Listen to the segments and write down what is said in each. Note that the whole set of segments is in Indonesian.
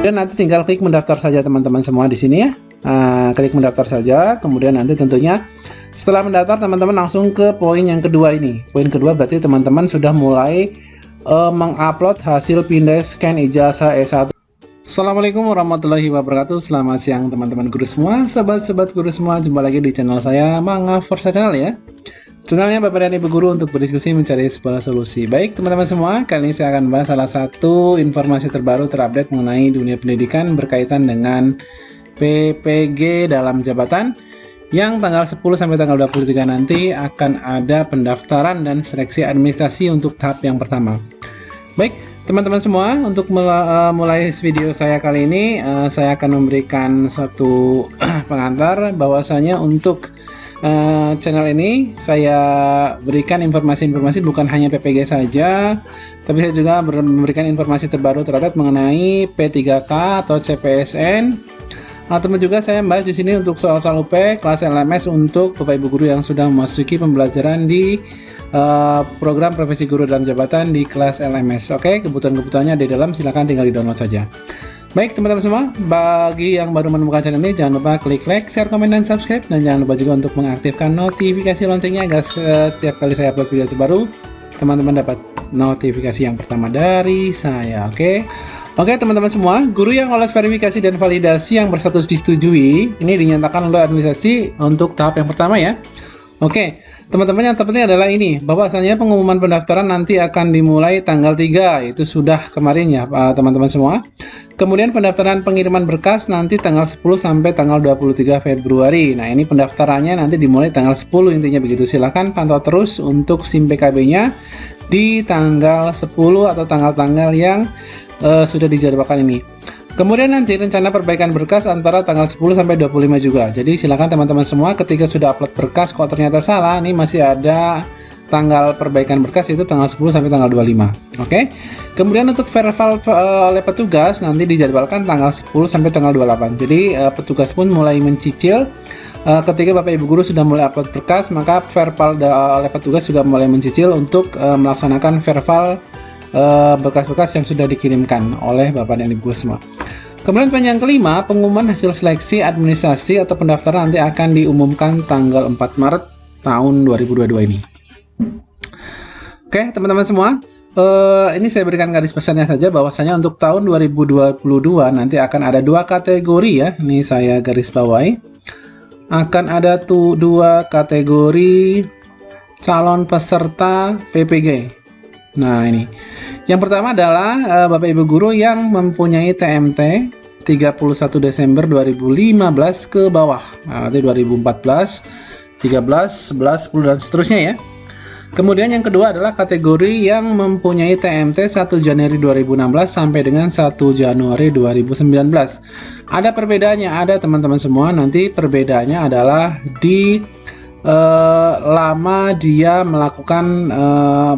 Dan nanti tinggal klik mendaftar saja teman-teman semua di sini ya. Klik mendaftar saja, kemudian nanti tentunya setelah mendaftar teman-teman langsung ke poin yang kedua ini. Poin kedua berarti teman-teman sudah mulai mengupload hasil pindai scan ijazah S1. Assalamualaikum warahmatullahi wabarakatuh. Selamat siang teman-teman guru semua, sahabat-sahabat guru semua. Jumpa lagi di channel saya, Mangga Forsa Channel ya. Channelnya Bapak dan Ibu Guru untuk berdiskusi mencari sebuah solusi. Baik teman-teman semua, kali ini saya akan bahas salah satu informasi terbaru terupdate mengenai dunia pendidikan berkaitan dengan PPG dalam jabatan yang tanggal 10 sampai tanggal 23 nanti akan ada pendaftaran dan seleksi administrasi untuk tahap yang pertama. Baik teman-teman semua, untuk mulai video saya kali ini saya akan memberikan satu pengantar bahwasanya untuk channel ini saya berikan informasi-informasi bukan hanya PPG saja, tapi saya juga memberikan informasi terbaru terupdate mengenai P3K atau CPSN. Teman juga saya membahas di sini untuk soal-soal UP kelas LMS untuk Bapak Ibu Guru yang sudah memasuki pembelajaran di program profesi guru dalam jabatan di kelas LMS. Oke, kebutuhan-kebutuhannya di dalam, silahkan tinggal di download saja. Baik teman-teman semua, bagi yang baru menemukan channel ini jangan lupa klik like, share, komen, dan subscribe, dan jangan lupa juga untuk mengaktifkan notifikasi loncengnya agar setiap kali saya upload video terbaru teman-teman dapat notifikasi yang pertama dari saya. Oke teman-teman semua, guru yang lolos verifikasi dan validasi yang berstatus disetujui ini dinyatakan oleh administrasi untuk tahap yang pertama ya. Oke, teman-teman, yang terpenting adalah ini, bahwasanya pengumuman pendaftaran nanti akan dimulai tanggal 3, itu sudah kemarin ya teman-teman semua. Kemudian pendaftaran pengiriman berkas nanti tanggal 10 sampai tanggal 23 Februari. Nah, ini pendaftarannya nanti dimulai tanggal 10, intinya begitu. Silahkan pantau terus untuk SIM PKB-nya di tanggal 10 atau tanggal-tanggal yang sudah dijadwalkan ini. Kemudian nanti rencana perbaikan berkas antara tanggal 10 sampai 25 juga. Jadi silakan teman-teman semua ketika sudah upload berkas kok ternyata salah, ini masih ada tanggal perbaikan berkas itu tanggal 10 sampai tanggal 25. Oke. Kemudian untuk verifal oleh petugas nanti dijadwalkan tanggal 10 sampai tanggal 28. Jadi petugas pun mulai mencicil ketika Bapak Ibu Guru sudah mulai upload berkas, maka verifal oleh petugas juga mulai mencicil untuk melaksanakan verifal berkas-berkas yang sudah dikirimkan oleh Bapak dan Ibu Guru semua. Kemudian poin yang kelima, pengumuman hasil seleksi administrasi atau pendaftaran nanti akan diumumkan tanggal 4 Maret tahun 2022 ini. Oke, teman-teman semua, ini saya berikan garis besarnya saja bahwasanya untuk tahun 2022 nanti akan ada 2 kategori ya. Ini saya garis bawahi. Akan ada dua kategori calon peserta PPG. Nah, ini. Yang pertama adalah Bapak Ibu Guru yang mempunyai TMT 31 Desember 2015 ke bawah. Nah, nanti 2014, 13, 11, 10 dan seterusnya ya. Kemudian yang kedua adalah kategori yang mempunyai TMT 1 Januari 2016 sampai dengan 1 Januari 2019. Ada perbedaannya, ada teman-teman semua. Nanti perbedaannya adalah di lama dia melakukan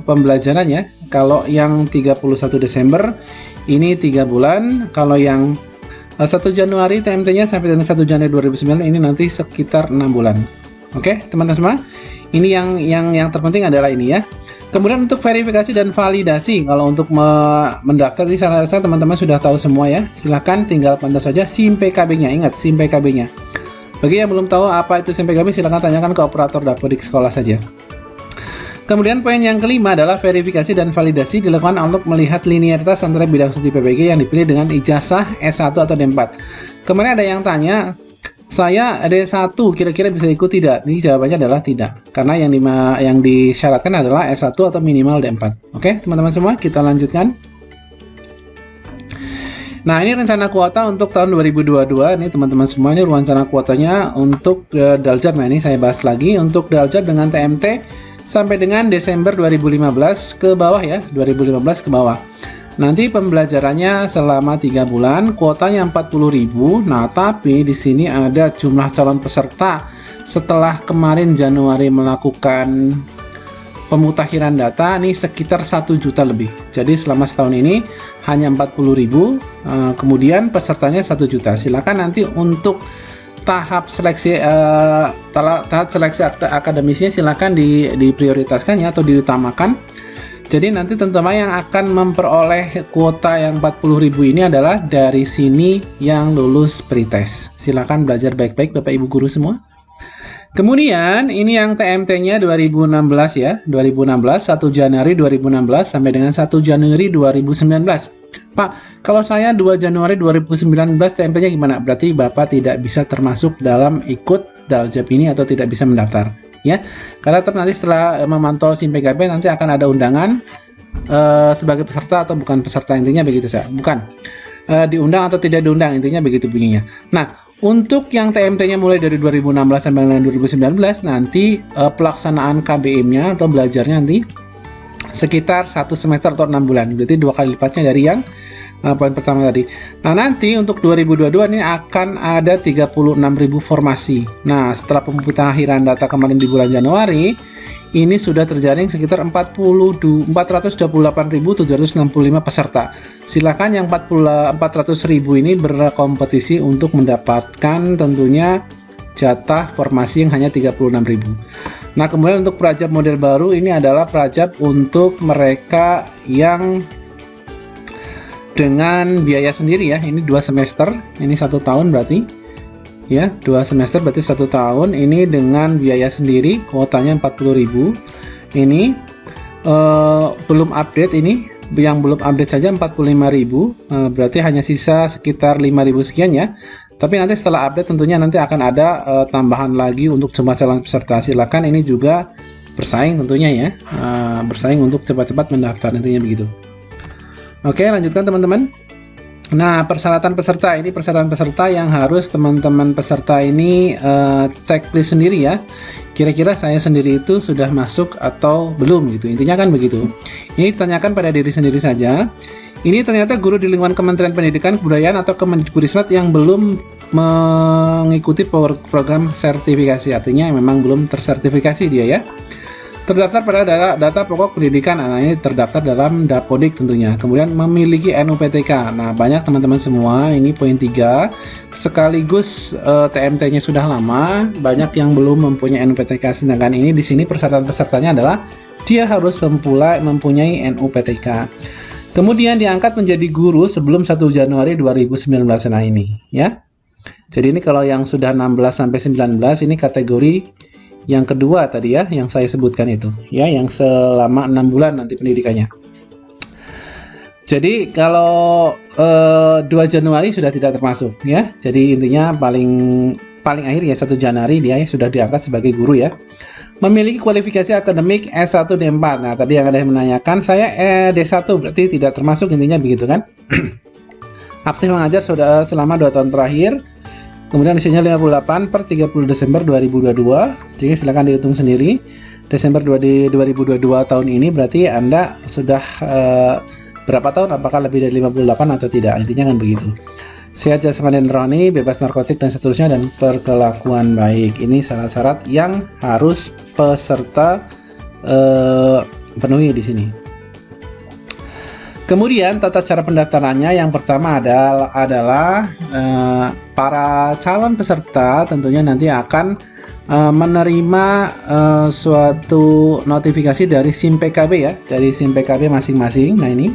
pembelajaran ya. Kalau yang 31 Desember ini 3 bulan, kalau yang 1 Januari TMT-nya sampai dengan 1 Januari 2009 ini nanti sekitar 6 bulan. Oke, teman-teman semua. Ini yang terpenting adalah ini ya. Kemudian untuk verifikasi dan validasi, kalau untuk mendaftar di sana teman-teman sudah tahu semua ya. Silahkan tinggal pantau saja SIM PKB-nya. Ingat SIM PKB-nya. Bagi yang belum tahu apa itu SIM PKB, silahkan tanyakan ke operator dapodik sekolah saja. Kemudian poin yang kelima adalah verifikasi dan validasi dilakukan untuk melihat linearitas antara bidang studi PPG yang dipilih dengan ijazah S1 atau D4. Kemarin ada yang tanya, saya D1 kira-kira bisa ikut tidak? Ini jawabannya adalah tidak, karena yang disyaratkan adalah S1 atau minimal D4. Oke, teman-teman semua, kita lanjutkan. Nah, ini rencana kuota untuk tahun 2022. Ini teman-teman semua, ini rencana kuotanya untuk Daljab. Nah, ini saya bahas lagi untuk Daljab dengan TMT sampai dengan Desember 2015 ke bawah ya, 2015 ke bawah. Nanti pembelajarannya selama 3 bulan, kuotanya 40.000. Nah, tapi di sini ada jumlah calon peserta setelah kemarin Januari melakukan pemutakhiran data ini sekitar 1 juta lebih. Jadi selama setahun ini hanya 40.000, kemudian pesertanya 1 juta. Silakan nanti untuk tahap seleksi akademisnya silakan diprioritaskan ya, atau diutamakan. Jadi nanti teman-teman yang akan memperoleh kuota yang 40.000 ini adalah dari sini yang lulus pretest. Silakan belajar baik-baik Bapak Ibu guru semua. Kemudian ini yang TMT-nya 2016 ya, 2016 1 Januari 2016 sampai dengan 1 Januari 2019. Pak, kalau saya 2 Januari 2019 TMT-nya gimana? Berarti Bapak tidak bisa termasuk dalam ikut Daljab ini atau tidak bisa mendaftar ya. Karena nanti setelah memantau SIM PKB nanti akan ada undangan sebagai peserta atau bukan peserta, intinya begitu saya. Bukan. Diundang atau tidak diundang, intinya begitu bunyinya. Nah, untuk yang TMT-nya mulai dari 2016 sampai dengan 2019 nanti pelaksanaan KBM-nya atau belajarnya nanti sekitar 1 semester atau 6 bulan. Berarti 2 kali lipatnya dari yang poin pertama tadi. Nah, nanti untuk 2022 ini akan ada 36.000 formasi. Nah, setelah pemutakhiran data kemarin di bulan Januari, ini sudah terjaring sekitar 428.765 peserta. Silakan yang 400.000 ini berkompetisi untuk mendapatkan tentunya jatah formasi yang hanya 36.000. Nah, kemudian untuk prajab model baru ini adalah prajab untuk mereka yang dengan biaya sendiri ya. Ini 2 semester, ini 1 tahun berarti. Ya, 2 semester berarti 1 tahun. Ini dengan biaya sendiri, kuotanya 40.000. Ini belum update, ini yang belum update saja 45.000. Berarti hanya sisa sekitar 5.000 sekian ya. Tapi nanti setelah update tentunya nanti akan ada tambahan lagi untuk jumlah calon peserta. Silakan ini juga bersaing tentunya ya. Bersaing untuk cepat-cepat mendaftar, intinya begitu. Oke, lanjutkan teman-teman. Nah, persyaratan peserta, ini persyaratan peserta yang harus teman-teman peserta ini checklist sendiri ya. Kira-kira saya sendiri itu sudah masuk atau belum gitu. Intinya kan begitu. Ini tanyakan pada diri sendiri saja. Ini ternyata guru di lingkungan Kementerian Pendidikan, Kebudayaan atau Kemendikbudristek yang belum mengikuti program sertifikasi. Artinya memang belum tersertifikasi dia ya. Terdaftar pada data pokok pendidikan, nah ini terdaftar dalam Dapodik tentunya. Kemudian memiliki NUPTK. Nah, banyak teman-teman semua, ini poin 3. Sekaligus TMT-nya sudah lama, banyak yang belum mempunyai NUPTK. Sedangkan ini di sini persyaratan pesertanya adalah dia harus mempunyai NUPTK. Kemudian diangkat menjadi guru sebelum 1 Januari 2019 nah ini ya. Jadi ini kalau yang sudah 16 sampai 19 ini kategori yang kedua tadi ya, yang saya sebutkan itu ya, yang selama 6 bulan nanti pendidikannya. Jadi kalau 2 Januari sudah tidak termasuk ya. Jadi intinya paling akhir ya 1 Januari dia ya, sudah diangkat sebagai guru ya. Memiliki kualifikasi akademik S1 D4. Nah, tadi yang ada yang menanyakan, saya D1 berarti tidak termasuk, intinya begitu kan. Aktif mengajar sudah selama 2 tahun terakhir. Kemudian usianya 58 per 30 Desember 2022. Jadi silakan dihitung sendiri. Desember 2022 tahun ini berarti Anda sudah berapa tahun? Apakah lebih dari 58 atau tidak? Intinya kan begitu. Sehat jasmani dan rohani, bebas narkotik dan seterusnya, dan perkelakuan baik. Ini syarat-syarat yang harus peserta penuhi di sini. Kemudian tata cara pendaftarannya yang pertama adalah para calon peserta tentunya nanti akan menerima suatu notifikasi dari SIM PKB ya, dari SIM PKB masing-masing. Nah ini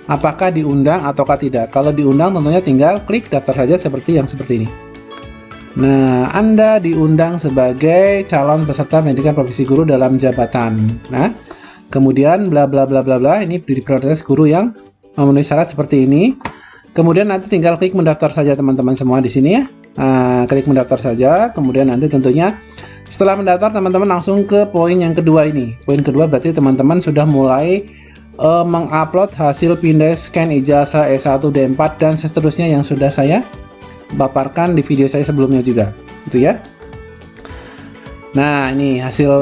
apakah diundang ataukah tidak. Kalau diundang tentunya tinggal klik daftar saja seperti ini. Nah, Anda diundang sebagai calon peserta pendidikan profesi guru dalam jabatan. Nah, kemudian bla bla bla bla bla, ini diprioritas guru yang memenuhi syarat seperti ini. Kemudian nanti tinggal klik mendaftar saja teman-teman semua di sini ya. Klik mendaftar saja. Kemudian nanti tentunya setelah mendaftar teman-teman langsung ke poin yang kedua ini. Poin kedua berarti teman-teman sudah mulai mengupload hasil pindai scan ijazah S1 D4 dan seterusnya yang sudah saya paparkan di video saya sebelumnya juga, itu ya. Nah, ini hasil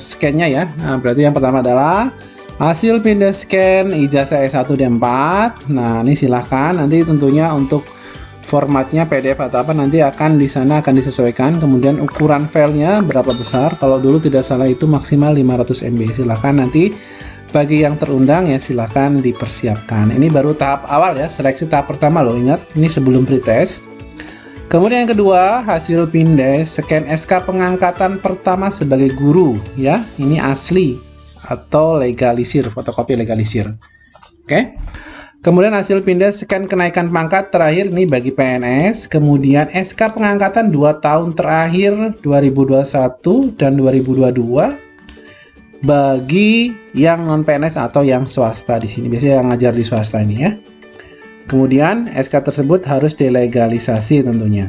scan-nya ya. Nah, berarti yang pertama adalah hasil pindai scan ijazah S1 D4. Nah, ini silahkan nanti tentunya untuk formatnya PDF atau apa nanti akan di sana akan disesuaikan. Kemudian ukuran filenya berapa besar? Kalau dulu tidak salah itu maksimal 500 MB. Silahkan nanti bagi yang terundang ya silahkan dipersiapkan. Ini baru tahap awal ya, seleksi tahap pertama loh, ingat ini sebelum pretest. Kemudian yang kedua, hasil pindai scan SK pengangkatan pertama sebagai guru ya. Ini asli atau legalisir, fotokopi legalisir. Oke. Kemudian hasil pindah scan kenaikan pangkat terakhir ini bagi PNS, kemudian SK pengangkatan 2 tahun terakhir 2021 dan 2022 bagi yang non PNS atau yang swasta di sini. Biasanya yang ngajar di swasta ini ya. Kemudian SK tersebut harus delegalisasi tentunya.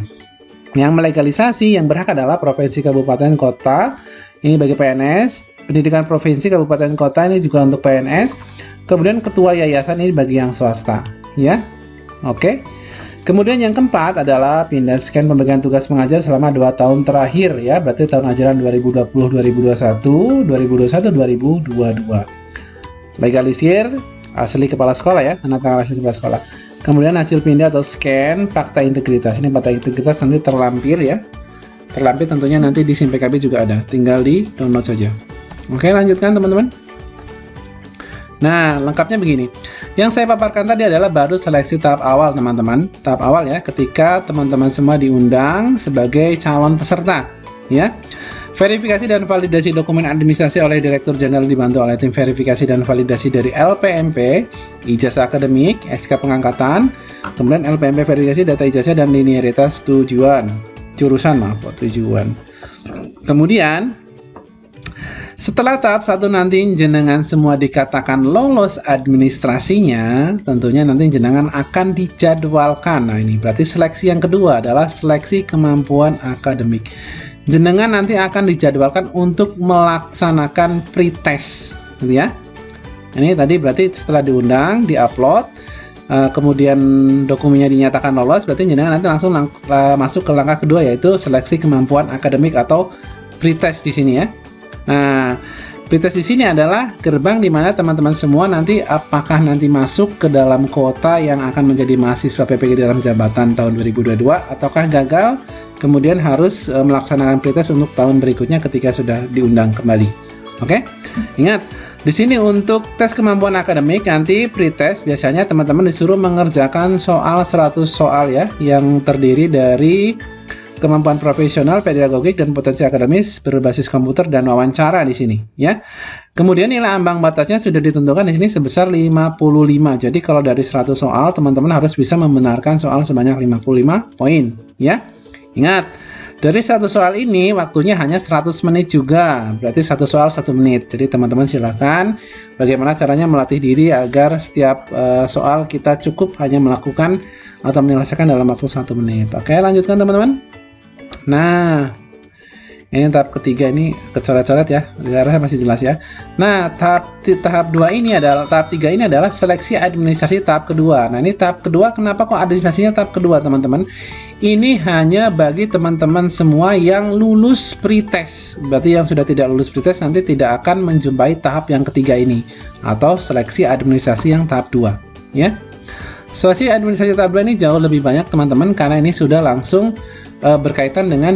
Yang melegalisasi yang berhak adalah provinsi, kabupaten, kota. Ini bagi PNS. Pendidikan provinsi, kabupaten, kota ini juga untuk PNS. Kemudian ketua yayasan ini bagi yang swasta, ya. Oke. Kemudian yang keempat adalah pindah scan pembagian tugas mengajar selama 2 tahun terakhir, ya. Berarti tahun ajaran 2020-2021, 2021-2022. Legalisir asli kepala sekolah ya, tanda tangan asli kepala sekolah. Kemudian hasil pindah atau scan fakta integritas. Ini fakta integritas nanti terlampir ya. Terlampir tentunya nanti di SIM PKB juga ada. Tinggal di download saja. Oke, lanjutkan teman-teman. Nah, lengkapnya begini. Yang saya paparkan tadi adalah baru seleksi tahap awal, teman-teman. Tahap awal ya, ketika teman-teman semua diundang sebagai calon peserta, ya. Verifikasi dan validasi dokumen administrasi oleh Direktur Jenderal dibantu oleh tim verifikasi dan validasi dari LPMP, ijazah akademik, SK pengangkatan, kemudian LPMP verifikasi data ijazah dan linearitas tujuan. Kemudian setelah tahap 1 nanti jenengan semua dikatakan lolos administrasinya, tentunya nanti jenengan akan dijadwalkan. Nah, ini berarti seleksi yang kedua adalah seleksi kemampuan akademik. Jenengan nanti akan dijadwalkan untuk melaksanakan pretest, gitu ya. Ini tadi berarti setelah diundang, diupload, kemudian dokumennya dinyatakan lolos, berarti jenengan nanti langsung masuk ke langkah kedua, yaitu seleksi kemampuan akademik atau pretest di sini ya. Nah, pretest di sini adalah gerbang di mana teman-teman semua nanti apakah nanti masuk ke dalam kuota yang akan menjadi mahasiswa PPG dalam jabatan tahun 2022 ataukah gagal, kemudian harus melaksanakan pretest untuk tahun berikutnya ketika sudah diundang kembali. Oke? Ingat, di sini untuk tes kemampuan akademik nanti pretest biasanya teman-teman disuruh mengerjakan soal 100 soal ya, yang terdiri dari kemampuan profesional, pedagogik, dan potensi akademis berbasis komputer dan wawancara di sini, ya. Kemudian nilai ambang batasnya sudah ditentukan di sini sebesar 55. Jadi kalau dari 100 soal, teman-teman harus bisa membenarkan soal sebanyak 55 poin, ya. Ingat, dari 1 soal ini waktunya hanya 100 menit juga. Berarti 1 soal 1 menit. Jadi teman-teman silakan bagaimana caranya melatih diri agar setiap soal kita cukup hanya melakukan atau menyelesaikan dalam waktu 1 menit. Oke, lanjutkan teman-teman. Nah, ini tahap ketiga ini kecoret-coret ya, rasanya masih jelas ya. Nah, tahap 2 ini adalah tahap 3 ini adalah seleksi administrasi tahap kedua. Nah, ini tahap kedua, kenapa kok administrasinya tahap kedua, teman-teman? Ini hanya bagi teman-teman semua yang lulus pretest. Berarti yang sudah tidak lulus pretest nanti tidak akan menjumpai tahap yang ketiga ini atau seleksi administrasi yang tahap 2, ya. Seleksi administrasi tahap 2 ini jauh lebih banyak, teman-teman, karena ini sudah langsung berkaitan dengan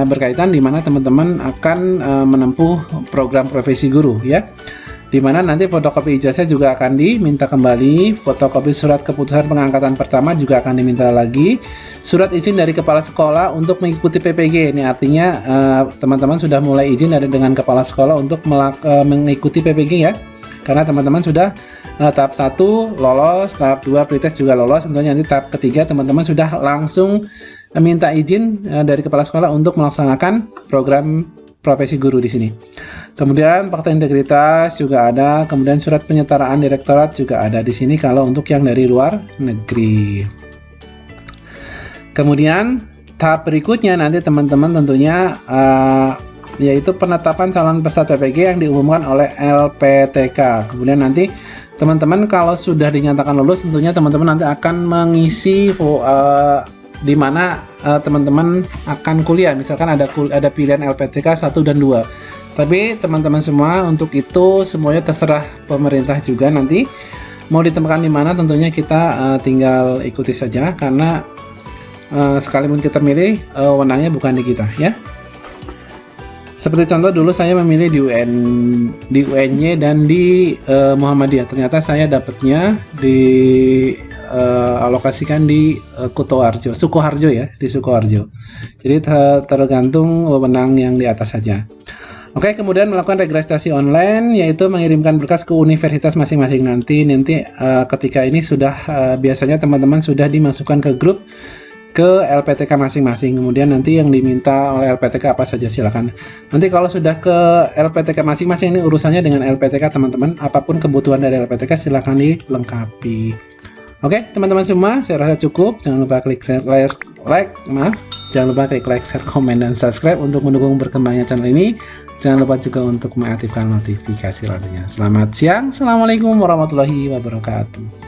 berkaitan di mana teman-teman akan menempuh program profesi guru ya, di mana nanti fotokopi ijazah juga akan diminta kembali, fotokopi surat keputusan pengangkatan pertama juga akan diminta lagi, surat izin dari kepala sekolah untuk mengikuti PPG. Ini artinya teman-teman sudah mulai izin dengan kepala sekolah untuk mengikuti PPG ya, karena teman-teman sudah tahap 1 lolos, tahap 2 pretest juga lolos, tentunya nanti tahap ketiga teman-teman sudah langsung minta izin dari kepala sekolah untuk melaksanakan program profesi guru di sini. Kemudian fakta integritas juga ada, kemudian surat penyetaraan direktorat juga ada di sini kalau untuk yang dari luar negeri. Kemudian tahap berikutnya nanti teman-teman tentunya yaitu penetapan calon peserta PPG yang diumumkan oleh LPTK. Kemudian nanti teman-teman kalau sudah dinyatakan lulus, tentunya teman-teman nanti akan mengisi di mana teman-teman akan kuliah. Misalkan ada pilihan LPTK 1 dan 2. Tapi teman-teman semua untuk itu semuanya terserah pemerintah juga, nanti mau ditempatkan di mana tentunya kita tinggal ikuti saja, karena sekalipun kita milih wewenangnya bukan di kita ya. Seperti contoh dulu saya memilih di UNY dan di Muhammadiyah. Ternyata saya dapatnya alokasikan di Sukoharjo ya, di Sukoharjo. Jadi tergantung wewenang yang di atas saja. Oke, kemudian melakukan registrasi online, yaitu mengirimkan berkas ke universitas masing-masing. Nanti ketika ini sudah biasanya teman-teman sudah dimasukkan ke grup ke LPTK masing-masing. Kemudian nanti yang diminta oleh LPTK apa saja silakan. Nanti kalau sudah ke LPTK masing-masing, ini urusannya dengan LPTK teman-teman. Apapun kebutuhan dari LPTK silakan dilengkapi. Oke, teman-teman semua, saya rasa cukup. Jangan lupa klik jangan lupa klik like, share, komen, dan subscribe untuk mendukung berkembangnya channel ini. Jangan lupa juga untuk mengaktifkan notifikasi lainnya. Selamat siang. Assalamualaikum warahmatullahi wabarakatuh.